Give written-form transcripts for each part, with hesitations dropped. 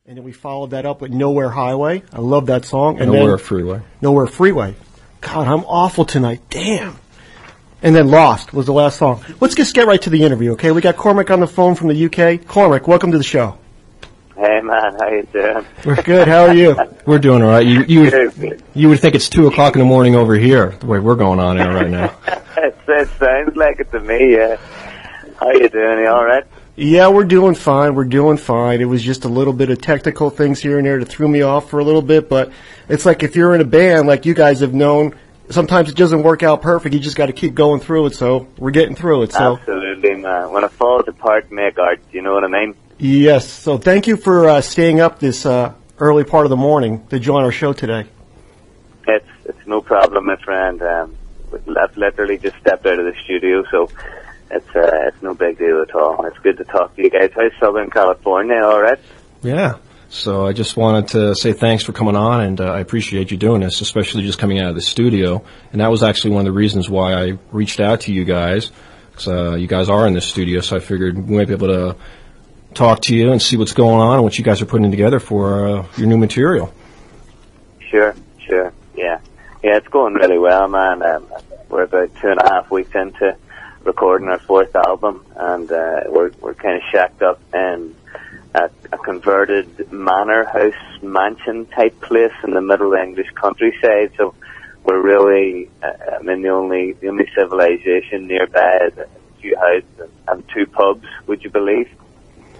And then we followed that up with Nowhere Highway. I love that song. And Nowhere Freeway. Nowhere Freeway. God, I'm awful tonight. Damn. And then Lost was the last song. Let's just get right to the interview, okay? We got Cormac on the phone from the UK. Cormac, welcome to the show. Hey, man. How you doing? We're good. How are you? We're doing all right. You would think it's 2 o'clock in the morning over here, the way we're going on here right now. It sounds like it to me, yeah. How you doing? You all right? Yeah, we're doing fine. We're doing fine. It was just a little bit of technical things here and there that threw me off for a little bit, but it's like if you're in a band, like you guys have known, sometimes it doesn't work out perfect. You just got to keep going through it, so we're getting through it. So absolutely, man. When it falls apart, make art. You know what I mean? Yes. So thank you for staying up this early part of the morning to join our show today. It's no problem, my friend. I've literally just stepped out of the studio, so it's no big deal at all. It's good to talk to you guys. How's Southern California? All right? Yeah. So I just wanted to say thanks for coming on, and I appreciate you doing this, especially just coming out of the studio. And that was actually one of the reasons why I reached out to you guys, because you guys are in the studio, so I figured we might be able to talk to you and see what's going on and what you guys are putting together for your new material. Sure, yeah. Yeah, it's going really well, man. We're about 2.5 weeks into recording our 4th album, and we're kind of shacked up in a converted manor house mansion type place in the middle of the English countryside. So we're really, the only civilization nearby is a few houses and 2 pubs. Would you believe?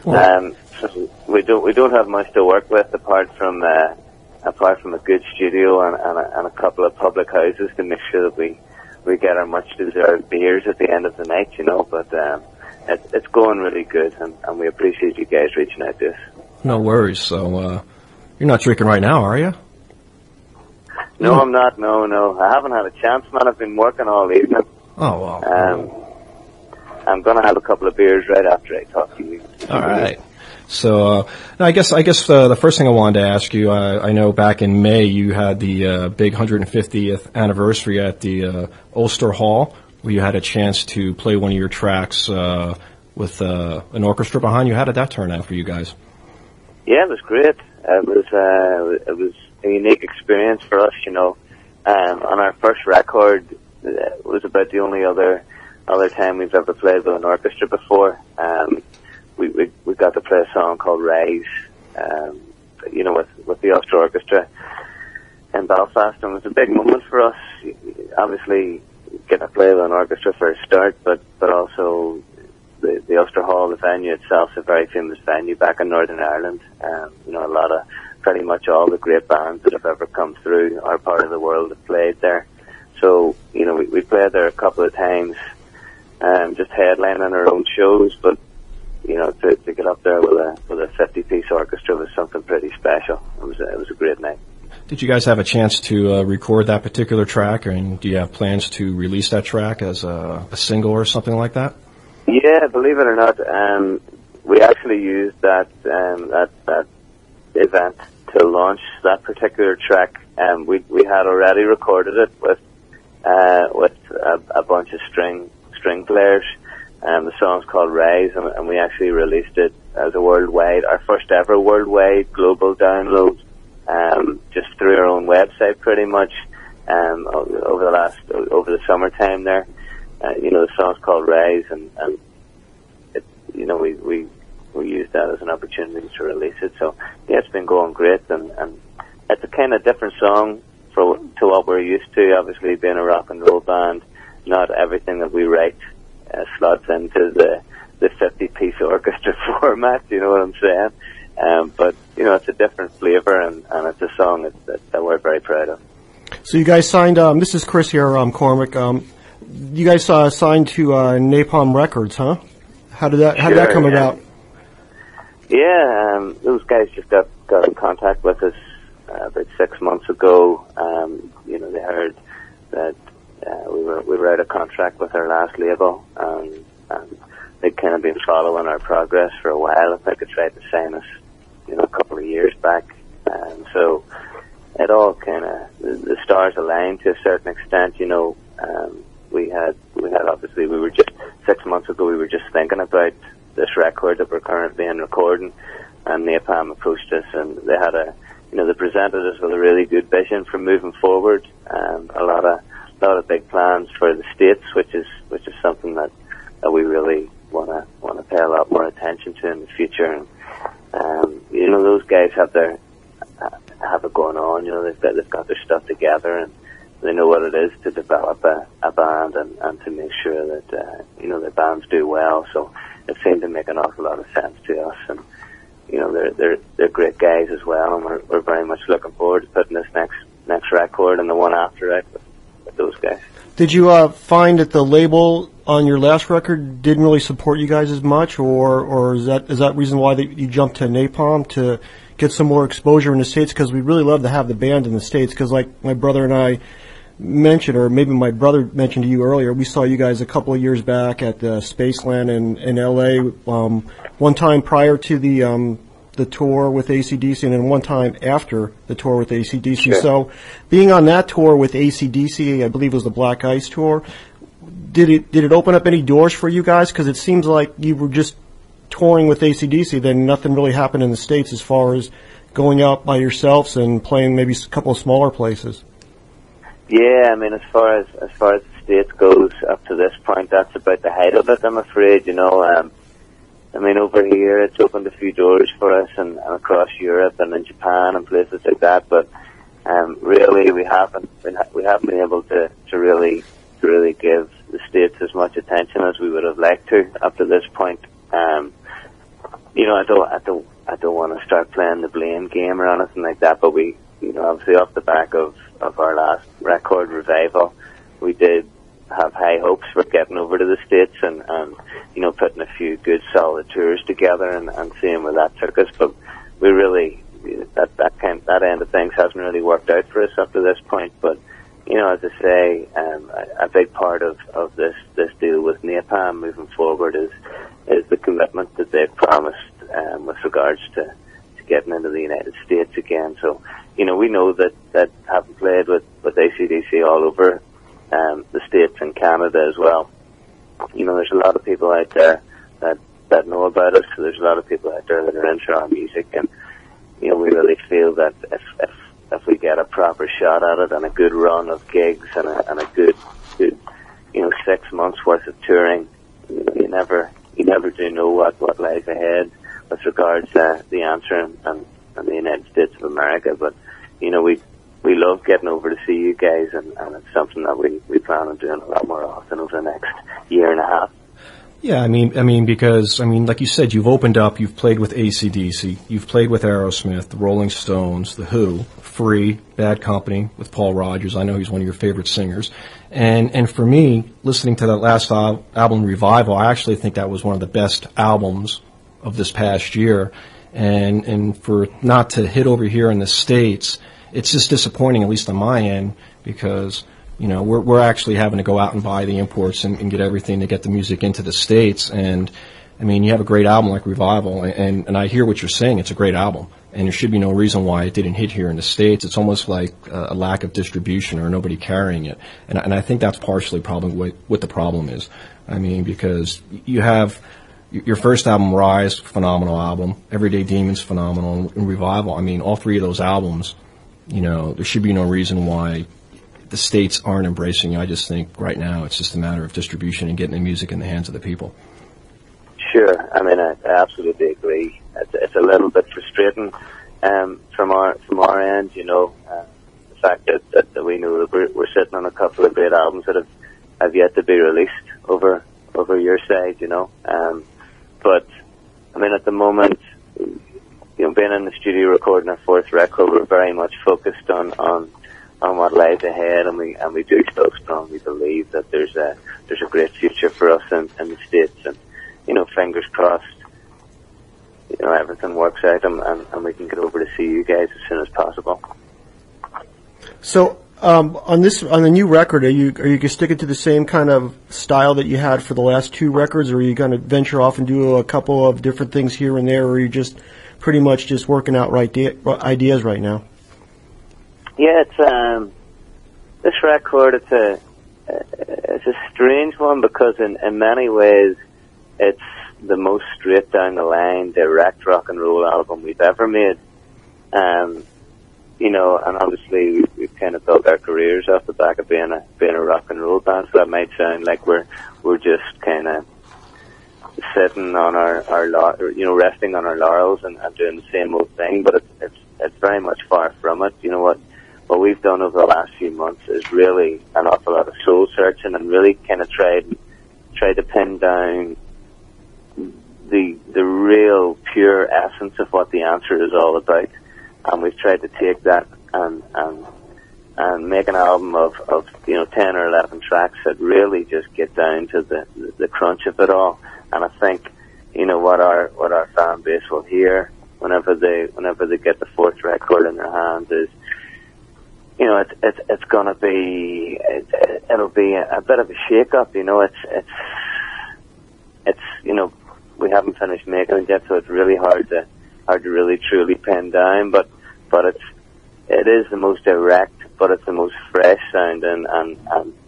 So we don't have much to work with apart from a good studio and a couple of public houses to make sure that we get our much deserved beers at the end of the night, you know. But it's going really good, and we appreciate you guys reaching out to us. No worries. So you're not drinking right now, are you? No, I'm not. No, I haven't had a chance, man. I've been working all evening. Oh well. I'm gonna have a couple of beers right after I talk to you. All right. So, I guess the first thing I wanted to ask you, I know back in May you had the big 150th anniversary at the Ulster Hall, where you had a chance to play one of your tracks with an orchestra behind you. How did that turn out for you guys? Yeah, it was great. It was a unique experience for us, you know. On our first record, it was about the only other time we've ever played with an orchestra before. We got to play a song called Rise, you know, with the Ulster Orchestra in Belfast, and it was a big moment for us. Obviously, getting to play with an orchestra for a start, but also the Ulster Hall, the venue itself, is a very famous venue back in Northern Ireland. You know, pretty much all the great bands that have ever come through our part of the world have played there. So, you know, we played there a couple of times, just headlining our own shows, but you know, to get up there with a 50-piece orchestra was something pretty special. It was a great night. Did you guys have a chance to record that particular track, and do you have plans to release that track as a single or something like that? Yeah, believe it or not, we actually used that event to launch that particular track. We had already recorded it with a bunch of string players. The song's called Rise, and we actually released it as our first ever worldwide global download, just through our own website, pretty much, over the summertime there. You know, the song's called Rise, and you know, we used that as an opportunity to release it. So yeah, it's been going great, and it's a kind of different song to what we're used to. Obviously, being a rock and roll band, not everything that we write slots into the 50-piece orchestra format, you know what I'm saying? But, you know, it's a different flavor, and it's a song that we're very proud of. So you guys signed, this is Chris here, Cormac, you guys signed to Napalm Records, huh? How did that come about? Yeah, those guys just got in contact with us about 6 months ago. You know, they heard that we were out of contract with our last label, and they'd kind of been following our progress for a while. I think they tried to sign us, you know, a couple of years back, and so it all kind of, the stars aligned to a certain extent. You know, we had obviously, we were just 6 months ago, we were just thinking about this record that we're currently in recording, Napalm approached us, and they had they presented us with a really good vision for moving forward. A lot of big plans for the States, which is something that we really want to pay a lot more attention to in the future. And those guys have it going on. They've got their stuff together, and they know what it is to develop a band and to make sure that their bands do well. So it seemed to make an awful lot of sense to us, and they're great guys as well, and we're very much looking forward to putting this next record and the one after it with those guys. Did you find that the label on your last record didn't really support you guys as much, or is that reason why you jumped to Napalm to get some more exposure in the States? Because we'd really love to have the band in the States, because like my brother and I mentioned, or maybe my brother mentioned to you earlier, we saw you guys a couple of years back at the Spaceland in L.A. One time prior to the tour with AC/DC, and then one time after the tour with AC/DC. Sure. So being on that tour with AC/DC, I believe it was the Black Ice tour, did it open up any doors for you guys? Because it seems like you were just touring with AC/DC, then nothing really happened in the States as far as going out by yourselves and playing maybe a couple of smaller places. Yeah, I mean, as far as the States goes, up to this point, that's about the height of it, I'm afraid. I mean, over here, it's opened a few doors for us, and across Europe and in Japan and places like that. But really, we haven't been able to really give the States as much attention as we would have liked to up to this point. I don't want to start playing the blame game or anything like that. But we, obviously, off the back of our last record, Revival, we did have high hopes for getting over to the States and putting a few good solid tours together and seeing where that took us. But we really, that end of things hasn't really worked out for us up to this point. But as I say, a big part of this deal with Napalm moving forward is the commitment that they've promised with regards to getting into the United States again. So we know that having played with AC/DC all over the States and Canada as well, there's a lot of people out there that know about us. So there's a lot of people out there that are into our music, and we really feel that if we get a proper shot at it and a good run of gigs and a good 6 months worth of touring, you never do know what lies ahead with regards to the answer and the United States of America. But we love getting over to see you guys, and it's something that we plan on doing a lot more often over the next year and a half. Yeah, I mean, because like you said, you've opened up, you've played with AC/DC, you've played with Aerosmith, the Rolling Stones, the Who, Free, Bad Company with Paul Rodgers. I know he's one of your favorite singers. And for me, listening to that last album, Revival, I actually think that was one of the best albums of this past year. And for not to hit over here in the States, it's just disappointing, at least on my end, because we're actually having to go out and buy the imports and get everything to get the music into the States. And I mean, you have a great album like Revival, and I hear what you're saying. It's a great album, and there should be no reason why it didn't hit here in the States. It's almost like a lack of distribution or nobody carrying it, and I think that's partially probably what the problem is. I mean, because you have your first album, Rise, phenomenal album. Everyday Demons, phenomenal. And Revival, I mean, all three of those albums, there should be no reason why the States aren't embracing you. I just think right now it's just a matter of distribution and getting the music in the hands of the people. Sure. I mean, I absolutely agree. It's a little bit frustrating from our end, the fact that we know that we're sitting on a couple of great albums that have yet to be released over your side, but I mean, at the moment, being in the studio recording our fourth record, we're very much focused on what lies ahead, and we do still strongly believe that there's a great future for us in the States, and fingers crossed, everything works out and we can get over to see you guys as soon as possible. So on the new record, are you sticking to the same kind of style that you had for the last two records, or are you going to venture off and do a couple of different things here and there, or are you just pretty much just working out ideas right now? Yeah, it's this record. It's a strange one because in many ways it's the most straight down the line, direct rock and roll album we've ever made. You know, and obviously we've kind of built our careers off the back of being a rock and roll band. So that might sound like we're just kind of sitting on our resting on our laurels and doing the same old thing. But it's very much far from it. You know what we've done over the last few months is really an awful lot of soul searching and really kind of tried to pin down the real pure essence of what the answer is all about. And we've tried to take that and make an album of 10 or 11 tracks that really just get down to the crunch of it all. And I think, you know, what our fan base will hear whenever they get the fourth record in their hands is, you know, it's gonna be, it'll be a bit of a shake-up, you know. It's you know, we haven't finished making it yet, so it's really hard to really truly pin down, but it is the most direct, but it's the most fresh sounding and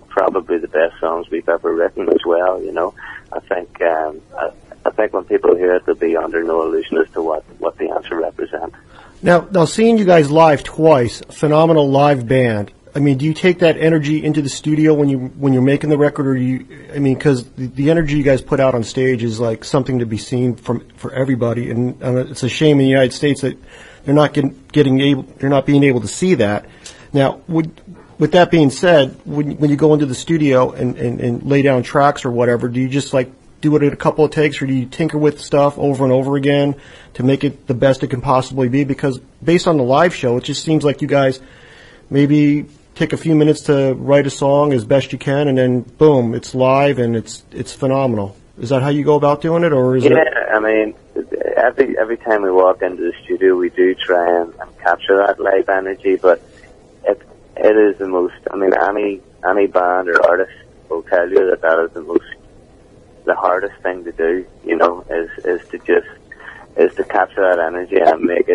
probably the best songs we've ever written as well, you know. I think when people hear it, they'll be under no illusion as to what the answer represents. Now seeing you guys live twice, phenomenal live band. I mean, do you take that energy into the studio when you're making the record, or because the energy you guys put out on stage is like something to be seen for everybody, and it's a shame in the United States that they're not being able to see that. Now, with that being said, when you go into the studio and lay down tracks or whatever, do you just like do it at a couple of takes, or do you tinker with stuff over and over again to make it the best it can possibly be? Because based on the live show, it just seems like you guys maybe take a few minutes to write a song as best you can, and then boom, it's live and it's phenomenal. Is that how you go about doing it, or is it? Yeah, I mean, every time we walk into the studio, we do try and capture that live energy, but it is the most. I mean, any band or artist will tell you that is the hardest thing to do. You know, is to capture that energy and make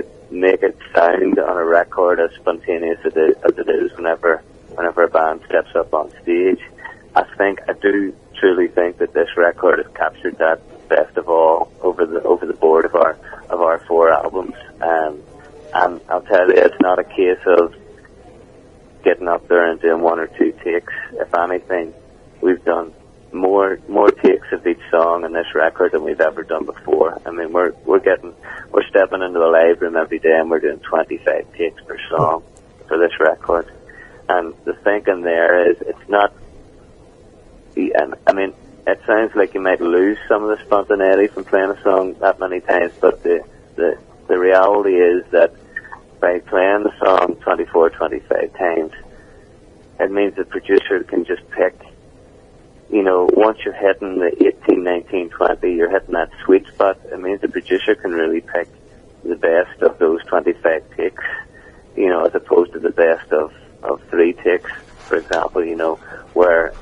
it sound on a record as spontaneous as it is whenever a band steps up on stage. I do truly think that this record has captured that best of all over the board of our four albums. And I'll tell you, it's not a case of getting up there and doing one or two takes. If anything, we've done more takes of each song in this record than we've ever done before. I mean, we're stepping into the live room every day and we're doing 25 takes per song for this record. And the thinking there is, it's not. I mean, it sounds like you might lose some of the spontaneity from playing a song that many times, but the reality is that by playing the song 24, 25 times, it means the producer can just pick. You know, once you're hitting the 18, 19, 20, you're hitting that sweet spot. It means the producer can really pick the best of those 25 takes, you know, as opposed to the best of 3 takes, for example, you know, where,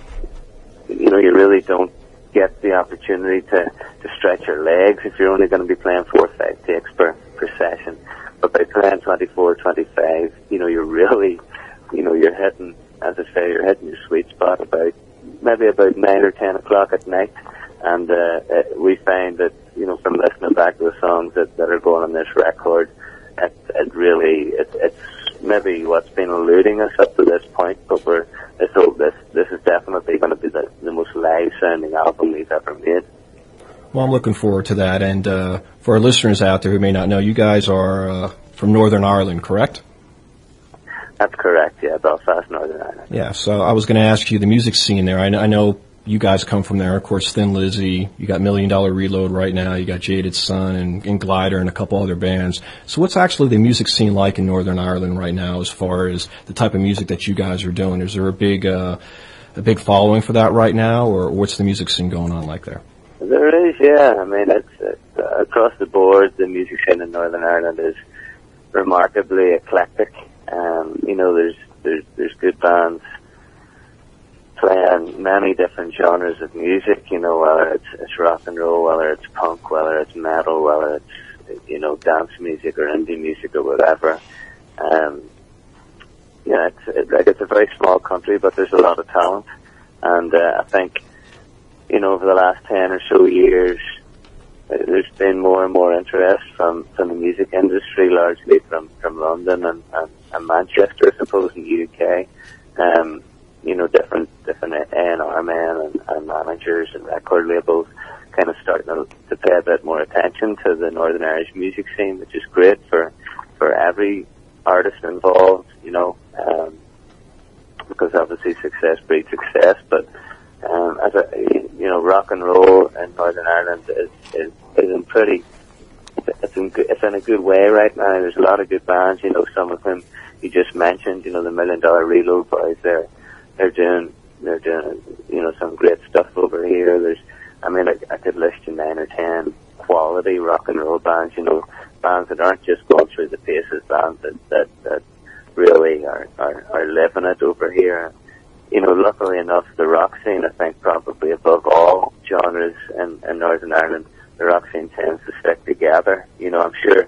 you know, you really don't get the opportunity to stretch your legs if you're only going to be playing 4 or 5 takes per session. But by playing 24, 25, you know, you're really, you know, you're hitting, as I say, you're hitting your sweet spot maybe about 9 or 10 o'clock at night, and we find that, you know, from listening back to the songs that are going on this record, it's maybe what's been eluding us up to this point, but this is definitely going to be the most live sounding album we've ever made. Well, I'm looking forward to that, and for our listeners out there who may not know, you guys are from Northern Ireland, correct? That's correct, yeah, Belfast, Northern Ireland. Yeah, so I was going to ask you the music scene there. I know you guys come from there. Of course, Thin Lizzy, you got $1 Million Reload right now, you got Jaded Sun and Glider and a couple other bands. So what's actually the music scene like in Northern Ireland right now as far as the type of music that you guys are doing? Is there a big following for that right now, or what's the music scene going on like there? There is, yeah. I mean, it's across the board, the music scene in Northern Ireland is remarkably eclectic. You know, there's good bands playing many different genres of music, you know, whether it's rock and roll, whether it's punk, whether it's metal, whether it's, you know, dance music or indie music or whatever. Yeah, it's a very small country, but there's a lot of talent. And I think, you know, over the last 10 or so years, there's been more and more interest from the music industry, largely from London and Manchester, I suppose, in the UK. You know, different A&R men and managers and record labels kind of starting to pay a bit more attention to the Northern Irish music scene, which is great for every artist involved, you know, because obviously success breeds success. But as a, you know, rock and roll in Northern Ireland is in pretty, it's in a good way right now. There's a lot of good bands, you know, some of them you just mentioned, you know, the $1 Million Reload boys. They're doing, you know, some great stuff over here. I could list you 9 or 10 quality rock and roll bands, you know, bands that aren't just going through the paces, bands that really are living it over here. You know, luckily enough, the rock scene, I think, probably above all genres in Northern Ireland, the rock scene tends to stick together. You know, I'm sure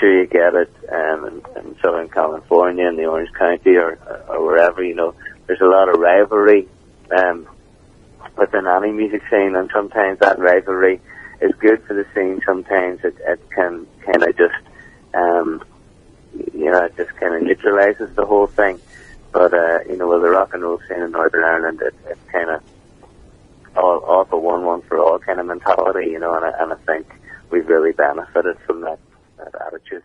you get it in Southern California, in the Orange County, or wherever. You know, there's a lot of rivalry within any music scene, and sometimes that rivalry is good for the scene. Sometimes it can kind of just, you know, it just kind of neutralizes the whole thing. But, you know, with the rock and roll scene in Northern Ireland, it's kind of all for one for all kind of mentality, you know, and I think we've really benefited from that attitude.